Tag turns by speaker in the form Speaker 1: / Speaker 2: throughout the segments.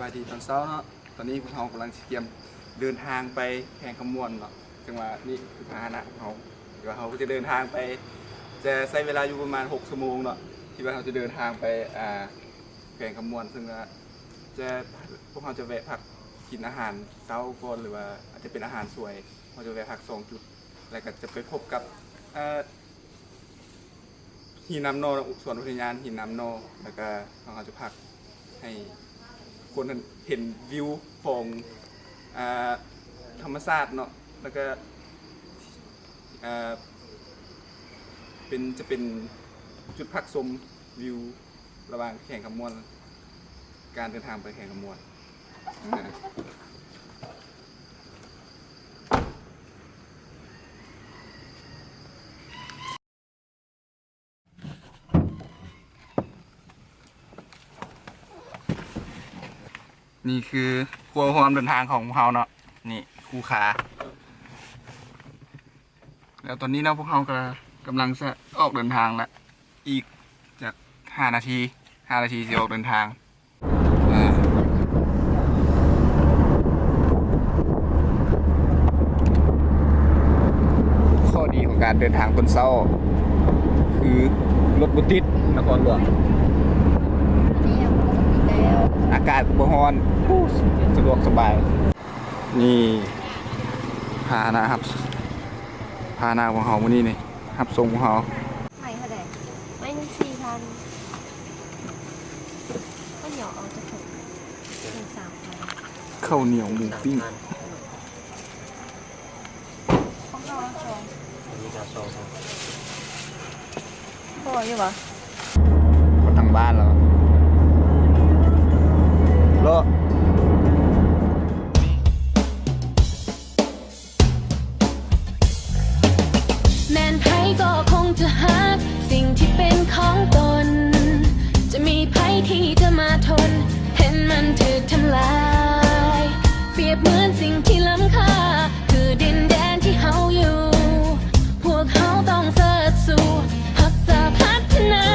Speaker 1: บายดีตอนเช้าเนาะตอนนี้พวกเรากำลังเตรียมเดินทางไปแข่งขมวนเนาะจังหวะนี้คือพาหนะของเราเดี๋ยวเราจะเดินทางไปจะใช้เวลาอยู่ประมาณ6 ชั่วโมงเนาะที่ว่าเราจะเดินทางไปแข่งขมวนซึ่งจะพวกเราจะแวะพักกินอาหารเช้าก่อนหรือว่าอาจจะเป็นอาหารสวยเราจะแวะพัก2 จุดแล้วก็จะไปพบกับหินน้ำโนสวนอุทยานหินน้ำโนแล้วก็เราจะพักให้คนเห็นวิวของธรรมชาติเนาะแล้วก็จะเป็นจุดพักชมวิวระหว่างแข่งขมวนการเดินทางไปแข่งขมวนนี่คือครัวความเดินทางของพวกเราเนาะนี่คู่ขาแล้วตอนนี้เนาะพวกเรากำลังจะออกเดินทางแล้วอีกจาก5 นาทีจะออกเดินทางข้อดีของการเดินทางตอนเช้าคือรถบุติดนครหลวงอากาศบ่ร้อนสะดวกสบายนี่พานะครับพาหน้าของเขาวันนี้นี่ครับทรงของเขา
Speaker 2: ไม่เท่าไหร่ไม่1,400ก็เหนียวเอาจะถึง3,000
Speaker 1: ข้าวเหนียวหมูปิ้ง
Speaker 2: ของเราชม
Speaker 3: มีกาโซ่ครับ
Speaker 2: พออยู่ปะ
Speaker 1: คนทางบ้านเราโล
Speaker 4: แม่นไผก็คงจะหาสิ่งที่เป็นของตนจะมีไผที่จะมาทนเห็นมันถูกทำลายเปรียบเหมือนสิ่งที่ล้ำค่าคือดินแดนที่เฮาอยู่พวกเฮาต้องเสิร์ชสู่พักษาพัฒนา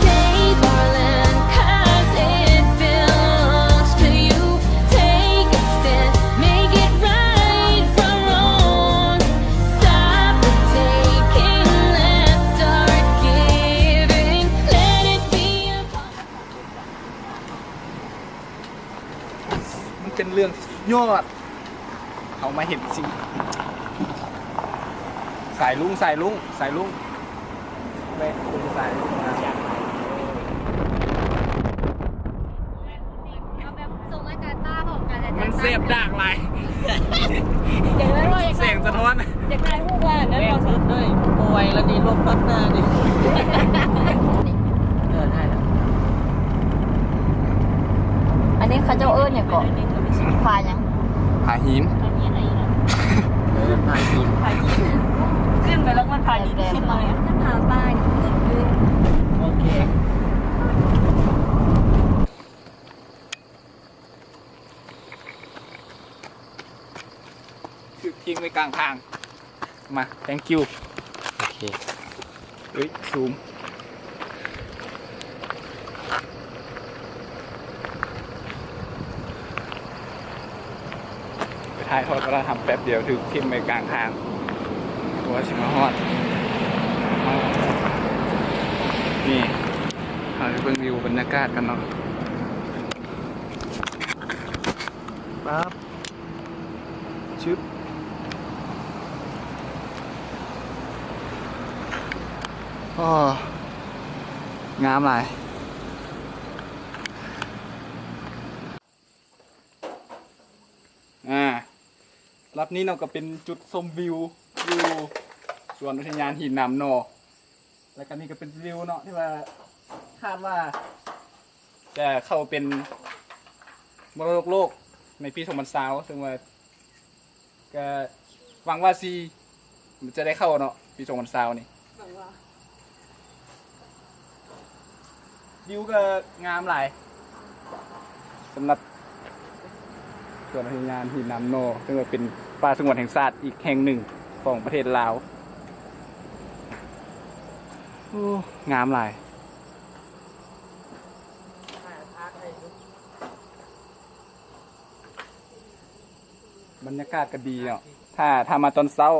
Speaker 4: Save our land cause it belongs to you Take a stand make it right from wrong Stop the taking let's start giving Let it be a
Speaker 1: มันเป็นเรื่องที่สุดยอดเขามาเห็นสิ่งสายลุงแม่คุณสาย
Speaker 2: เอาแบบส่งมาจากต้าของกัน
Speaker 1: มันเสียบดากลาย
Speaker 2: อย่างนั้นว่า
Speaker 1: เสียงสะท้อน
Speaker 2: อยากได้พวกว่าแล้วเราสนเลย
Speaker 3: ป่วยแล้วดีลมพัดหน้าดิได้แล้ว
Speaker 2: อันนี้เขาเจ้าเอิญเนี่ยก่อนพายัง
Speaker 1: หาหิน
Speaker 3: พายหิน
Speaker 2: ขึ้นไปแล้วมันพาดีแดงขึ้นมาขึ้นพาป้ายขึ้น
Speaker 3: โอเค
Speaker 1: คือทิ้งไว้กลางทางมา thank you
Speaker 3: โอเค
Speaker 1: เฮ้ยซูมไปถ่ายทอดก็ได้ทำแป๊บเดียวถึงทิ้งไว้กลางทางตัวชิมาฮอดนี่เราจะเบิ่งวิวบรรยากาศกันเนาะปั๊บชึบโอ้งามหลายรับนี้เราก็เป็นจุดชมวิวอยู่สวนอุทยานหินน้ำโนแล้วก็นี่ก็เป็นวิวเนาะที่ว่าคาดว่าจะเข้าเป็นมรดกโลกในปี2020ซึ่งว่าก็หวังว่ามันจะได้เข้าเนาะปี2020นี่วิวก็งามหลายสำหรับสวนอุทยานหินน้ำโนซึ่งเป็นป่าสงวนแห่งชาติอีกแห่งหนึ่งของประเทศลาวงามหลาย บรรยากาศก็ดีเนาะถ้ามาตอนเช้า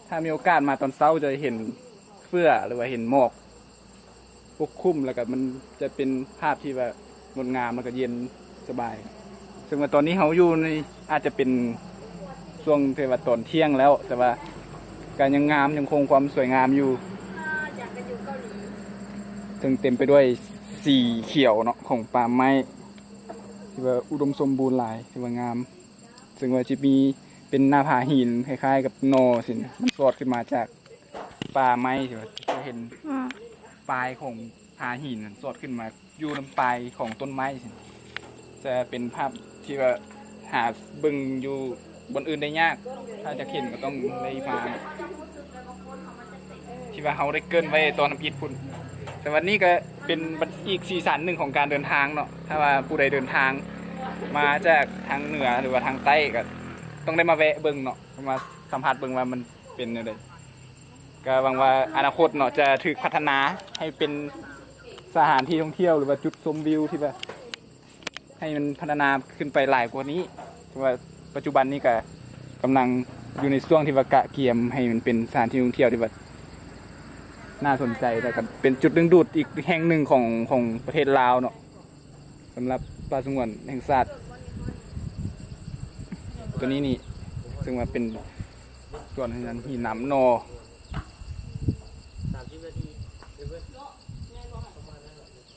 Speaker 1: ถ้ามีโอกาสมาตอนเช้าจะเห็นเฟื่อหรือว่าเห็นหมอกปกคลุมแล้วก็มันจะเป็นภาพที่แบบงดงามแล้วก็เย็นสบาย ซึ่งว่าตอนนี้เขาอยู่ในอาจจะเป็นช่วงเทวตอนเที่ยงแล้ว แต่ว่าการยังงามยังคงความสวยงามอยู่ถึงเต็มไปด้วยสีเขียวเนาะของป่าไม้ที่ว่าอุดมสมบูรณ์หลายที่ว่างาม ซึ่งว่าจะมีเป็นหน้าผาหินคล้ายๆกับโนสินะมันสอดขึ้นมาจากป่าไม้ที่ว่าจะเห็นปลายของผาหินสอดขึ้นมาอยู่ลำปลายของต้นไม้สิจะเป็นภาพที่ว่าหาเบิ่งอยู่บนอื่นได้ยาก ถ้าจะเห็นก็ต้องได้มาที่ว่าเขาได้เกินไว้ตอนน้ำพิษพุ่นแต่วันนี้ก็เป็นอีกสีสันหนึ่งของการเดินทางเนาะถ้าว่าผู้ใดเดินทางมาจากทางเหนือหรือว่าทางใต้ก็ต้องได้มาแวะเบิ่งเนาะมาสัมผัสเบิ่งว่ามันเป็นอะไรก็หวังว่าอนาคตเนาะจะถูกพัฒนาให้เป็นสถานที่ท่องเที่ยวหรือว่าจุดชมวิวที่ว่าให้มันพัฒนาขึ้นไปหลายกว่านี้ที่ว่าปัจจุบันนี้ก็กำลังอยู่ในช่วงที่ว่ากะเกียมให้มันเป็นสถานที่ท่องเที่ยวที่ว่าน่าสนใจแต่ก็เป็นจุดดึงดูดอีกแห่งหนึ่งของประเทศลาวเนาะสำหรับป่าสงวนแห่งชาติตัวนี้นี่ซึ่งว่าเป็นส่วนนั้นหินน้ำโน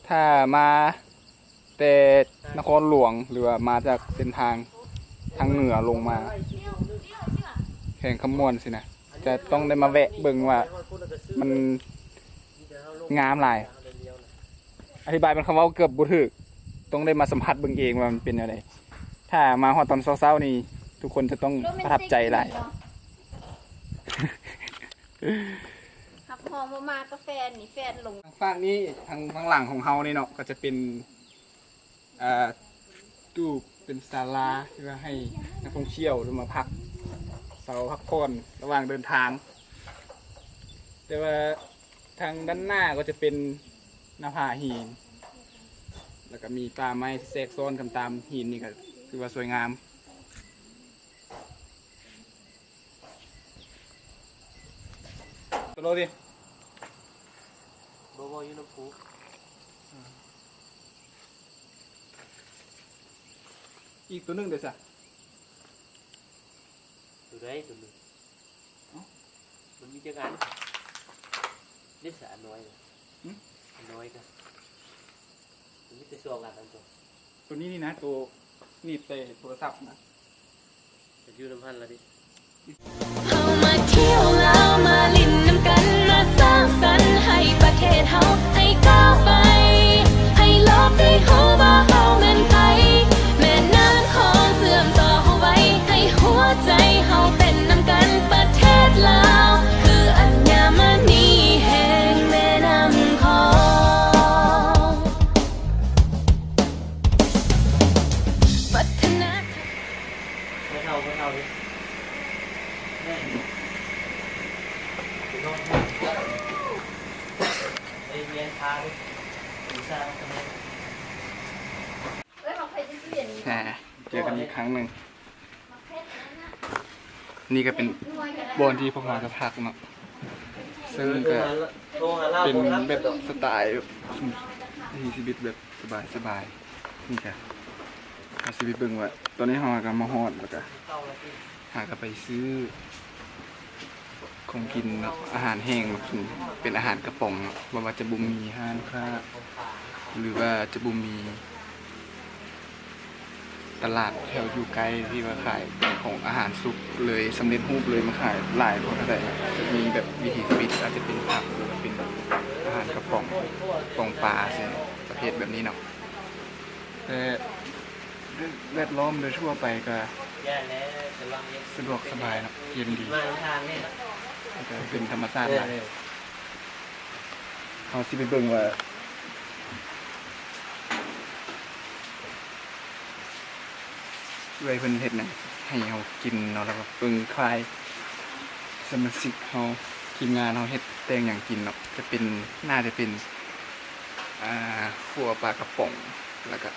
Speaker 1: ถ้ามาแต่นครหลวงหรือว่ามาจากเส้นทางเหนือลงมาแข่งขมวนสินะจะต้องได้มาแวะเบิ่งว่ามันงามหลายอธิบายเป็นคำว่าเกือบบุถึกต้องได้มาสัมผัสเบิ่งเองว่ามันเป็นอะไรถ้ามาฮอดตอนเช้าๆนี่ทุกคนจะต้องประทับใจหลาย
Speaker 2: หักหอมมากาแฟนี่แฟนลง
Speaker 1: ทางฝั่งนี้ทางหลังของเฮานี่เนาะก็จะเป็นตู้เป็นศาลาที่ว่าให้นักท่องเที่ยวมาพักเสาพักผ่อนระหว่างเดินทาง แต่ว่าทางด้านหน้าก็จะเป็นหน้าผาหินแล้วก็มีป่าไม้แทรกซ้อนกันตามหินนี่ก็คือว่าสวยงามตัวโลดิ
Speaker 3: โบโบยูนพู
Speaker 1: อีกตัวหนึงเดี๋ยวสิ
Speaker 3: ตัวไหนตัวนึงมันมีจังอันนี่สารน้อยเลยน้อยกันมันมีแต่สองอันนั่นตัว
Speaker 1: นี้นี่นะตัวนี่เตะโทรศัพท์นะ
Speaker 3: จะอยู่น้ำพันละดิ
Speaker 4: เฮามาเที่ยวแล้วมาลิ้นน้ำกันมาสร้างสรรค์ให้ประเทศเฮาให้ก้าวไปให้โลกได้ฮู้ว่าเฮาแม่นไผแม่น้ำของเสื่อมต่อเฮาไว้ให้หัวใจเฮาเป็นน้ำกันประเทศลาวคืออัญมณีแห่งแม่น้ำของพัฒนา
Speaker 3: ไม่เท่าดิแม่ไปนอนไปเรียนพาดิดูสร้างทำไม
Speaker 1: เจอกันอีกครั้งหนึ่งนี่ก็เป็นบอนที่พวกเราจะพักเนาะซึ่งก็เป็นแบบสไตล์มีชีวิตแบบสบายๆนี่ค่ะเอาชีวิตเบิ่งว่าตอนนี้เราก็มาฮอดแล้วก็หากันไปซื้อของกินเนาะอาหารแห้งมากินเป็นอาหารกระป๋องเนาะว่าจะบุมีห้างค้าหรือว่าจะบุมีตลาดแถวอยู่ใกล้ที่ว่าขายของอาหารสุกเลยสำเร็จรูปเลยมาขายหลายคนอะไรจะมีแบบวิถีชีวิตอาจจะเป็นผักหรือว่าเป็นอาหารกระป๋องปลาใช่ประเภทแบบนี้เนาะแต่แวดล้อมโดยทั่วไปก็
Speaker 3: แย่แล้วจะลองเรียน
Speaker 1: สะดวกสบายเนาะเย็นดี
Speaker 3: มาทางนี่
Speaker 1: ก็เป็นธรรมชาติหลายเขาสิไปเบิ่งว่าด้วยเพิ่นเฮ็ดหยังให้เฮากินเนาะแล้วก็เบิ่งคลายสมาชิกเฮาทีมงานเฮาเฮ็ดแต่งหยังกินเนาะจะเป็นน่าจะเป็นขั่วปลากระป๋องแล้วก็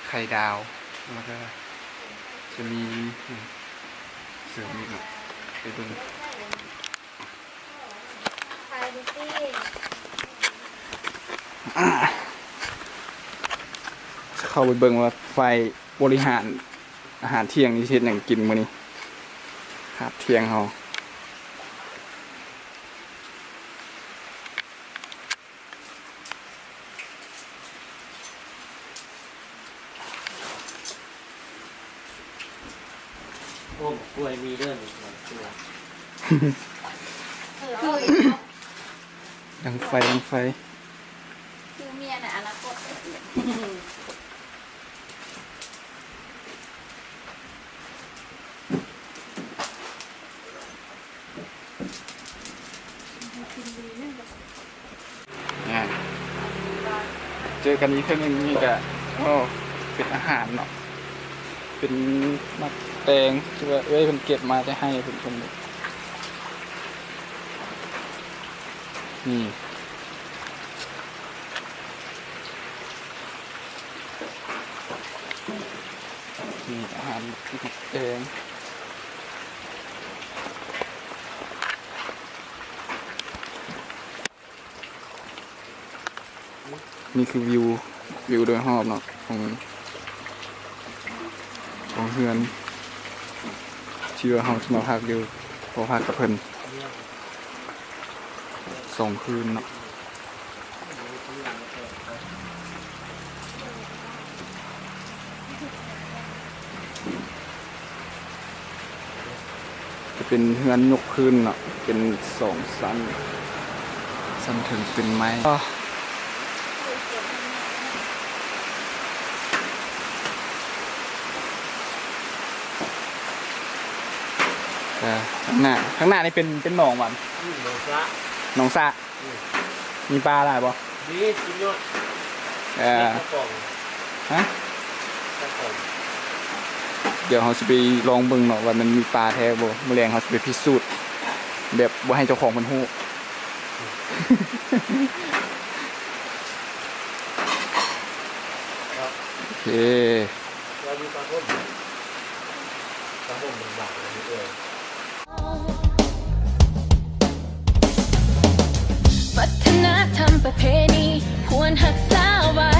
Speaker 1: ไข่ดาวแล้วก็ จะมีเสริมอีกหน่อยไปดู
Speaker 2: ไปดูสิ
Speaker 1: เข้าไปเบิ่งว่าไฟบริหารอาหารเที่ยงนี่เฮ็ดหยังกินมื้อนี้หาบเที่ยงเฮา
Speaker 3: โอ้กล้วยมีเด้อหนึ่งตัว
Speaker 1: ดังไฟ
Speaker 2: คือเมียน่ะอนาคต
Speaker 1: เนี่ยเจอกันนี้เพิ่งนี่ก็เป็นอาหารเนาะเป็นมักแตงที่ว่าเอ้ยเพิ่นเก็บมาจะให้เพิ่นคนนี่นี่อาหารมักแตงนี่คือวิวโดยรอบเนาะของเฮือนที่ว่าเฮาจะมาพักอยู่พอพักกับเพิ่น2 คืนเนาะจะเป็นเฮือนยกพื้นเนาะเป็น2 สั้นถึงเป็นไม้ข้างหน้านี่เป็นหนองหวาน
Speaker 3: หนูซะ
Speaker 1: หนองสระมีปลาอะไรบ่
Speaker 3: ดีสุดยอด
Speaker 1: เออ
Speaker 3: ตะกอง
Speaker 1: ฮะ
Speaker 3: ตะกอง
Speaker 1: เดี๋ยวเราจะไปลองเบิ่งเนาะว่ามันมีปลาแท้บ่มื้อแรงเราจะไปพิสูจน์แบบบ่ให้เจ้าของมันฮู้ โอเค
Speaker 3: เรามีปลาพุ่มมันบางเลยด้วย
Speaker 4: วัฒนธรรมประเพณีควรรักษาไว้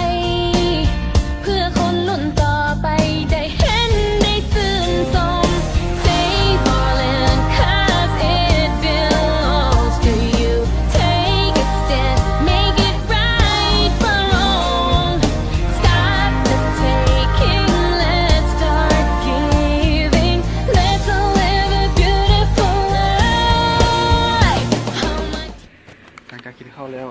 Speaker 4: เพื่อคนรุ่นต่อไปได้เห็นได้ชื่นชม Save all and cause it belongs to you. Take a stand, make it right for wrong. Stop the taking, let's start giving. Let's all live a beautiful life. How much
Speaker 1: หลังจากกินข้าวแล้ว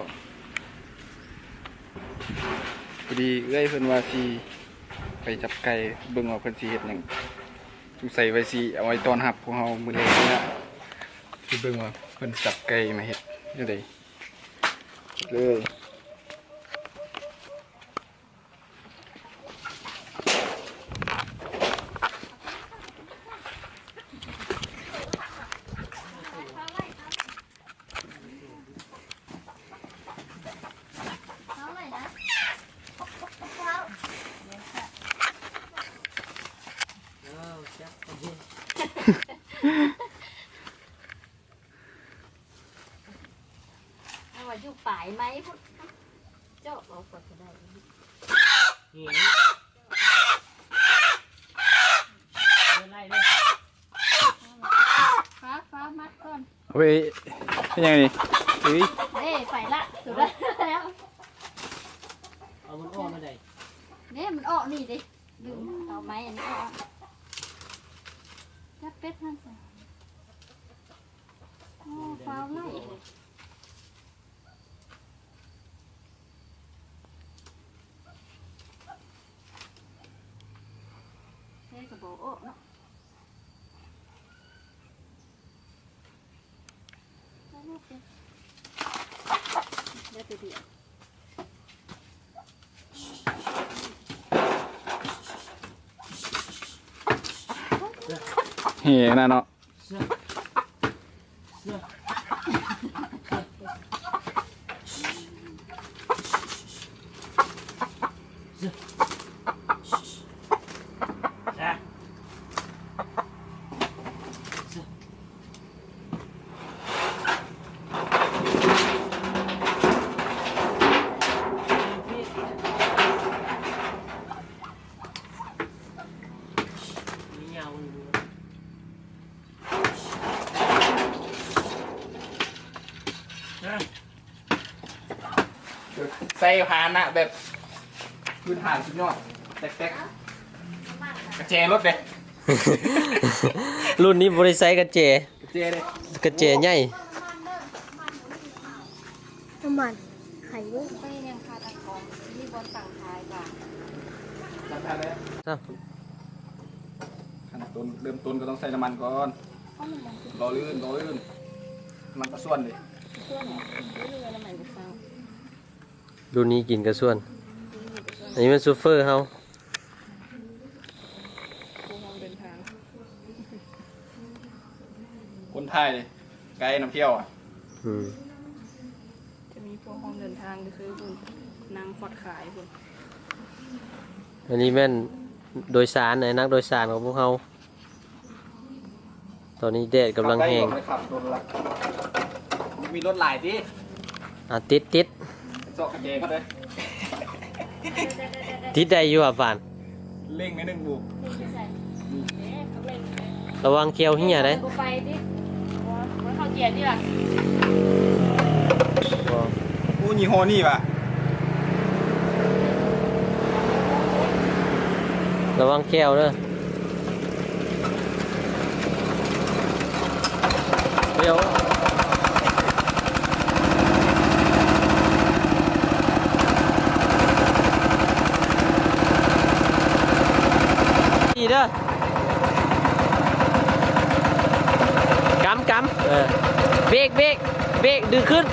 Speaker 1: พอดีเอ้ยเพิ่นว่าสิไปจับไก่เบิ่งว่าเพิ่นสิเฮ็ดหยังสงสัยไว้สิเอาไว้ต้อนรับพวกเฮามื้อแรกนี่ล่ะสิเบิ่งว่าเพิ่นจับไก่มาเฮ็ดจังได๋เลย
Speaker 2: เอาว่าอยู่ป่ายไหมพุ่นเจ้าเอากว่าจะได้
Speaker 3: นี่ไล่เลย
Speaker 2: ฟ้ามัดก่อน
Speaker 1: เอาไปเป็นยังไงนี่เฮ้ย
Speaker 2: เด้ไปละสุดแล้ว
Speaker 3: เอามันอ้อมมาได้
Speaker 2: เนี่ยมันออกนี่ดิดึงเอาไม้อันนี้ออกจับเป็ดนั่นสิโอ้ฟ้าไล่เฮ้ยกระโบโอ้เนาะแล้วลูกเดี๋ยวไปเดี๋ยว
Speaker 1: เฮ้น่ะเนาะ
Speaker 3: เสื้อเสื้อจ้ะ
Speaker 1: ใส่พาหนะแบบพื้นฐานสุดยอดแตกๆกระเจรถเลย
Speaker 3: รุ่นนี้บริไซกระเจ
Speaker 1: กระเจเลย
Speaker 3: กระเจใหญ่
Speaker 2: น้ำมันไข่ลูกไปยังคาตะกองที่บนสั่งทายค่ะ
Speaker 1: น้ำตาลเลย
Speaker 3: อ้าว
Speaker 1: ขั้นต้นเริ่มต้นก็ต้องใส่น้ำมันก่อน
Speaker 2: ข้าวมันมันคือ
Speaker 1: รอลื่นมันก็ส่วนเลย
Speaker 2: เพื่อนเนี่ยเรือน้ำมันไปฟัง
Speaker 3: รุ่นนี้กินกระส่วน อันนี้มันซูเฟอร์เฮา
Speaker 2: ปูห้องเดินทาง
Speaker 1: คนไทยเลยไกด์น้ำเที่ยวอ่ะ
Speaker 3: อืม
Speaker 2: จะมีพวกห้องเดินทางก็คือคุณนางขอดขายคุณ
Speaker 3: อันนี้แม่นโดยสารไหนนักโดยสารของพวกเฮาตอนนี้แดดกำลังแห้ง
Speaker 1: ขับรถละมีรถหลายดิ
Speaker 3: ติด
Speaker 1: เจาะกระเจก็เลย
Speaker 3: ติดได้อยู่อ่ะป่าน
Speaker 1: เร่งในหนึ่งบุก
Speaker 2: นี่คือใส่เอ๊ะเขาเล่นเลย
Speaker 3: ระวังเคียวเหี่ยได้
Speaker 2: กูไปดิว่าเขาเกียร์นี่ล่ะ
Speaker 1: อู้ยี่ห้อนี่ป่ะ
Speaker 3: ระวังเคียวเด้อเดี๋ยวดีเด้อกำเบรกดึงขึ้น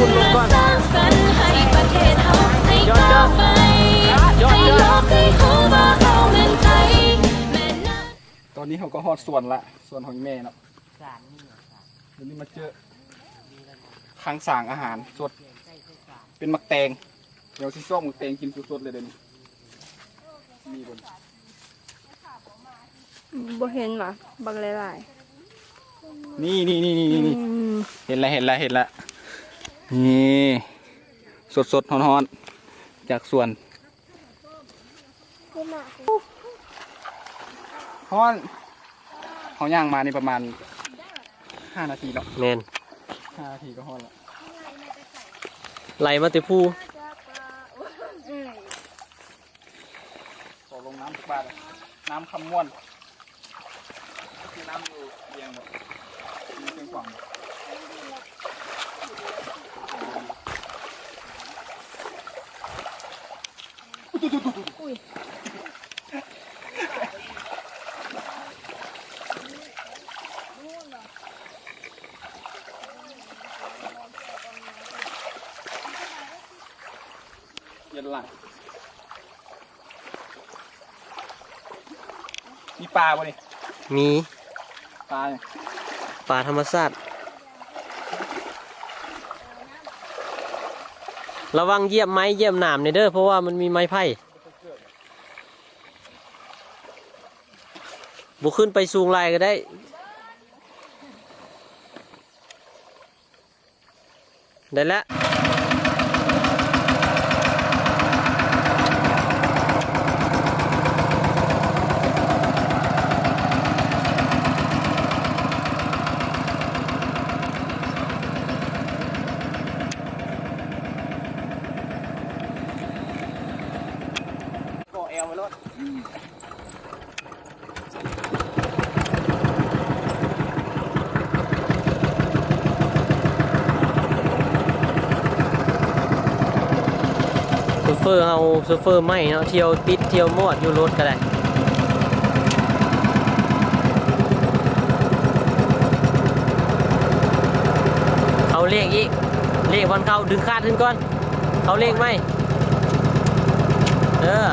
Speaker 3: ฝุ่นลงก่อน
Speaker 4: สร้างสรรค์ให้ประเทศเฮาให้ก้าวไปให้โลกได้รู้ว่าเฮาแม่นไทยแม่นน้ำ
Speaker 1: ตอนนี้เขาก็ฮอดส่วนละส่วนของแม่เนาะเดี๋ยวนี้มาเจอคางสางอาหารสดเป็นมักแตงเดี๋ยวซิส้มมักแตงกินสดๆเลยเดี๋ยวนี้มีบน
Speaker 2: บ่เห็นหรอบักหลาย
Speaker 1: นี่
Speaker 2: ๆ
Speaker 1: เห็นแล้วนี่สดฮ้อนๆจากสวนฮ้อนเขาย่างมานี่ประมาณ5 นาทีเนาะ
Speaker 3: แมน
Speaker 1: 5 นาทีก็ฮ้อนแล้ว
Speaker 3: ไหลมาแต่ผู้
Speaker 1: ขอลงน้ำสักบาทอะน้ำคำม่วนคือน้ำอยู่เรียงหมดมีเพียงฝั่งเย็นหลังมีปลาบ่นี่
Speaker 3: มี
Speaker 1: ปลาเนี่ย
Speaker 3: ป่าธรรมชาติระวังเหยียบไม้เหยียบหนามเนี่ยเด้อเพราะว่ามันมีไม้ไผ่บุขึ้นไปสูงลายก็ได้ได้แล้ว
Speaker 1: ก็แอลไว้รถ
Speaker 3: ซูเฟอร์เฮาซูเฟอร์ไม่เนาะเที่ยวติดเที่ยวมอดอยู่รถก็ได้เอาเลขอีกเลขวันเข้าดึงคาดขึ้นก่อนเขาเลขไหมเออ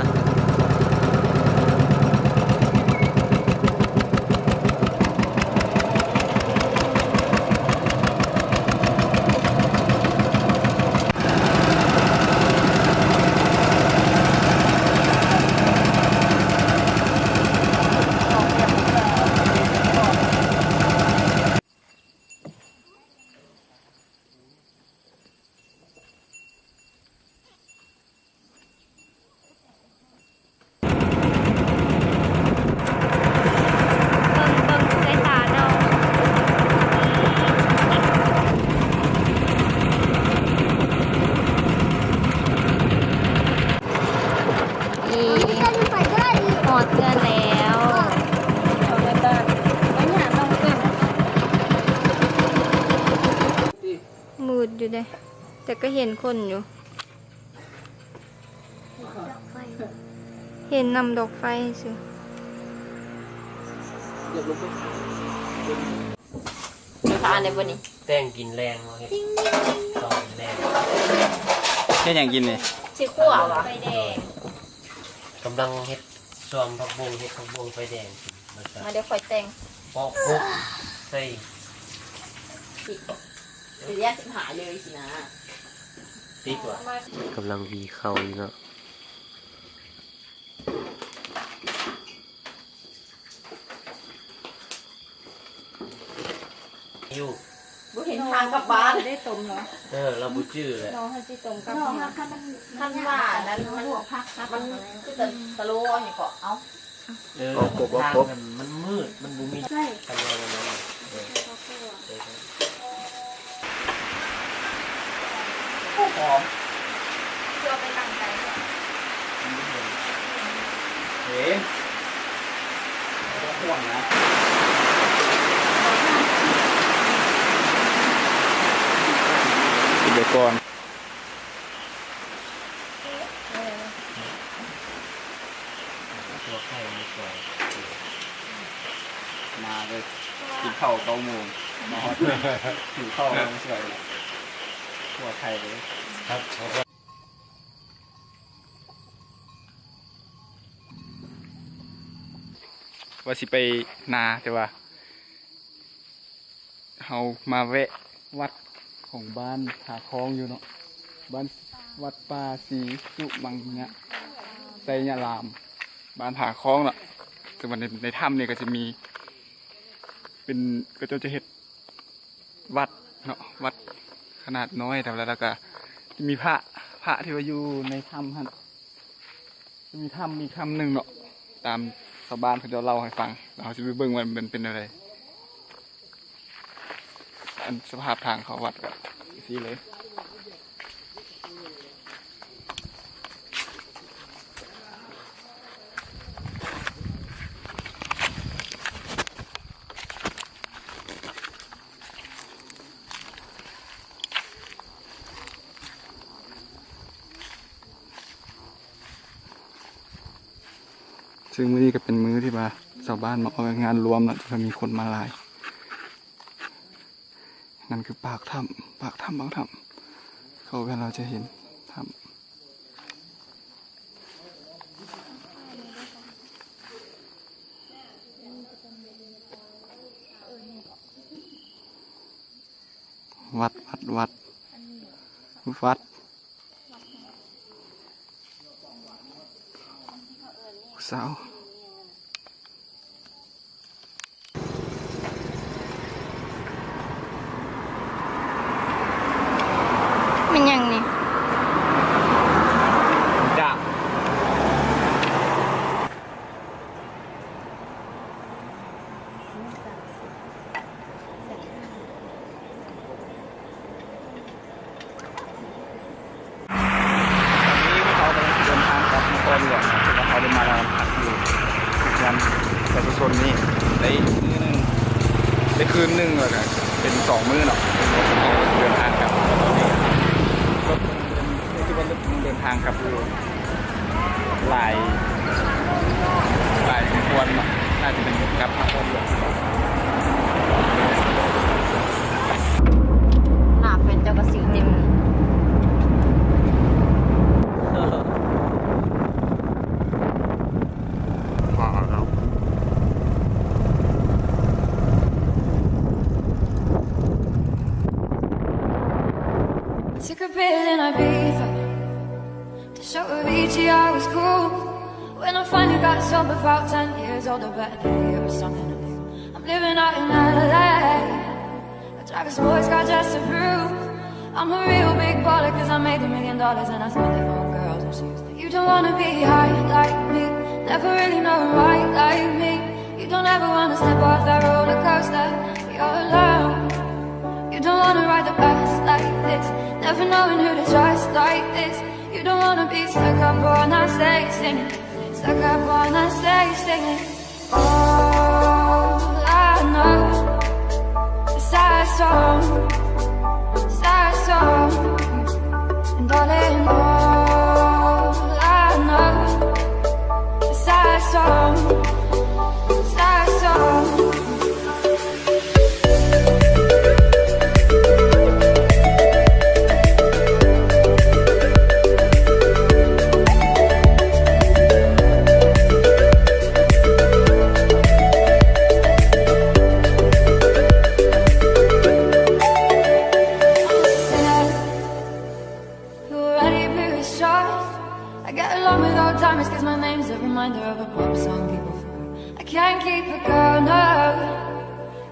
Speaker 2: หมดเงินแล้วเอาไปบ้านไม่อยากต้องขึ้นมืดอยู่เด้แต่ก็เห็นคนอยู่ เห็นนำดอกไฟสิ
Speaker 5: ทานในวันนี้
Speaker 3: แต้งกินแรงเนาะเฮ็ดตอนแรง
Speaker 1: แค่อย่างกินเลย
Speaker 5: ชิคั่ววะ
Speaker 2: ไฟแดง
Speaker 3: กำลังเฮ็ดซ้อมผักบุ้งเฮ็ดผักบุ้งไฟแดงกินมาจาก
Speaker 5: มาเดี๋ยวคอยแต่ง
Speaker 3: ปอกปุ๊บใส่
Speaker 5: เดี๋ยวแยกสิบหายเลยสินะ
Speaker 3: ติ๊กว่ะกำลังวีเข่าอยู่เนาะ อยู่
Speaker 5: บุเห็นทางกลับบ้าน
Speaker 2: ได้ต้มเหรอ
Speaker 3: เราบุชื่อเลย
Speaker 2: น้องให้จีต้มกับ
Speaker 5: ท่านว่านั้นมันมันคือตะโลนี่ก็เอา
Speaker 3: ทางมันมืดมันบุมีทำงานมันนั้น
Speaker 1: หอม
Speaker 5: เพื่อไปตั้งใจ
Speaker 1: เฮ้ยห่วงนะกินไปก่อน
Speaker 3: ตัวไข่ไม่สวย
Speaker 1: มาเลยกินข้าว9 โมงมาฮอตถือข้าวไม่สวย หัวไทยเลย
Speaker 3: ครับ
Speaker 1: ว่าสิไปนาแต่ว่าเฮามาแวะวัดของบ้านผาคองอยู่เนาะบ้านวัดป่าศรีสุมังเนี่ยไซยารามบ้านผาคองเนาะแต่ว่าในถ้ำเนี่ยก็จะมีเป็นก็จะเห็ดวัดเนาะวัดขนาดน้อยแต่แล้วก็จะมีพระที่ว่าอยู่ในถ้ำฮะจะมีถ้ำมีคำหนึ่งเนาะตามชาวบ้านเขาจะเล่าให้ฟังเราจะไปเบิ่งว่ามันเป็นอะไรอันสภาพทางเขาวัดกับที่เลยซึ่งมื้อนี้ก็เป็นมื้อที่ว่าชาวบ้านมาออกงานรวมแล้วจะมีคนมาหลายนั่นคือปากถ้ำบางถ้ำเขาเวลาเราจะเห็นถ้ำวัดสาว
Speaker 2: มันยังนี่
Speaker 1: จ้าเขากำลังเดินทางกลับนครหลวงแล้วเขาได้มาลองพักอยู่ยันแต่โซนนี้ได้มื้อนึงได้คืนนึงเลยกันเป็น2 มื้อเนาะเดินทางกลับรถที่ว่าเดินทางกลับอยู่หลายควรเนาะน่าจะเป็นกลับนครหลวง
Speaker 2: หน้าเป็นเจ้ากระสิวเต็ม
Speaker 4: Took a pill in Ibiza to show Avicii I was cool. When I finally got sober, about 10 years older, but there was something to do. I'm living out in LA. I drive a sports car just to prove I'm a real big baller, 'cause I made $1 million and I spent it on girls and shoes. You don't wanna be high like me, never really know right like me. You don't ever wanna step off that roller coaster, you're alone. You don't wanna ride the bus like this, never knowing who to trust like this. You don't wanna be stuck up on that stage singing, stuck up on that stage singing. All I know is sad song, and darling, all I know is sad song. I get along with old timers 'cause my name's a reminder of a pop song people forgot. I can't keep it going, no,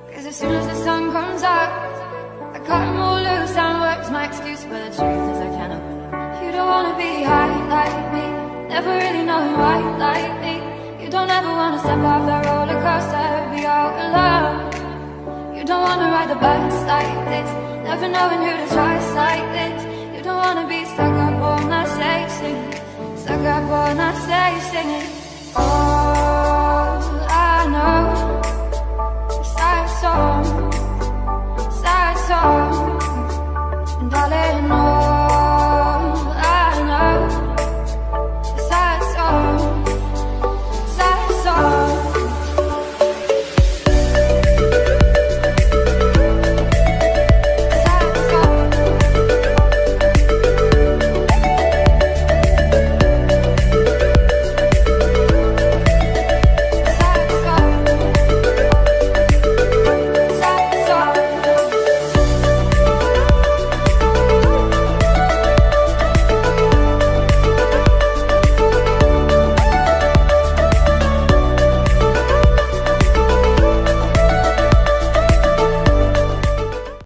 Speaker 4: 'cause as soon as the sun comes up I cut them all loose and work's my excuse, but the truth is I can't open up. You don't wanna be high like me, never really knowing why like me. You don't ever wanna step off that roller coaster, be all alone. You don't wanna ride the bus like this, never knowing who to trust like this. You don't wanna be stuck up on that stage singing, stuck up on that stage singing. All I know is sad song, and darling,